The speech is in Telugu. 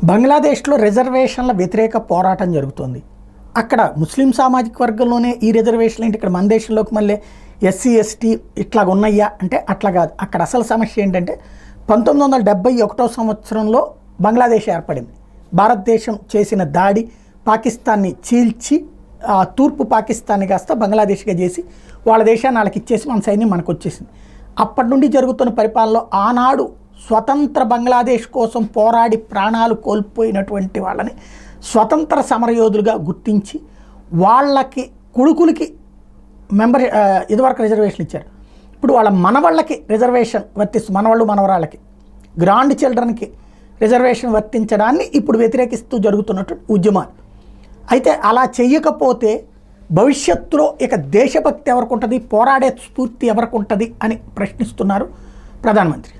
బంగ్లాదేశ్లో రిజర్వేషన్ల వ్యతిరేక పోరాటం జరుగుతుంది. అక్కడ ముస్లిం సామాజిక వర్గంలోనే ఈ రిజర్వేషన్లు ఏంటి, ఇక్కడ మన దేశంలోకి మళ్ళీ ఎస్సీ ఎస్టీ ఇట్లాగ ఉన్నాయా అంటే అట్లా కాదు. అక్కడ అసలు సమస్య ఏంటంటే 1971 సంవత్సరంలో బంగ్లాదేశ్ ఏర్పడింది. భారతదేశం చేసిన దాడి పాకిస్తాన్ని చీల్చి తూర్పు పాకిస్తాన్ని కాస్త బంగ్లాదేశ్గా చేసి వాళ్ళ దేశాన్ని వాళ్ళకి ఇచ్చేసి మన సైన్యం మనకు వచ్చేసింది. అప్పటి నుండి జరుగుతున్న పరిపాలనలో ఆనాడు స్వతంత్ర బంగ్లాదేశ్ కోసం పోరాడి ప్రాణాలు కోల్పోయినటువంటి వాళ్ళని స్వతంత్ర సమరయోధులుగా గుర్తించి వాళ్ళకి కొడుకులకి ఇదివరకు రిజర్వేషన్ ఇచ్చారు. ఇప్పుడు వాళ్ళ మనవాళ్ళకి రిజర్వేషన్ వర్తిస్తుంది. మనవాళ్ళు మనవరాళ్ళకి గ్రాండ్ చిల్డ్రన్కి రిజర్వేషన్ వర్తించడాన్ని ఇప్పుడు వ్యతిరేకిస్తూ జరుగుతున్నట్టు ఉద్యమాలు. అయితే అలా చెయ్యకపోతే భవిష్యత్తులో ఇక దేశభక్తి ఎవరికి ఉంటుంది, పోరాడే స్ఫూర్తి ఎవరికి ఉంటుంది అని ప్రశ్నిస్తున్నారు ప్రధానమంత్రి.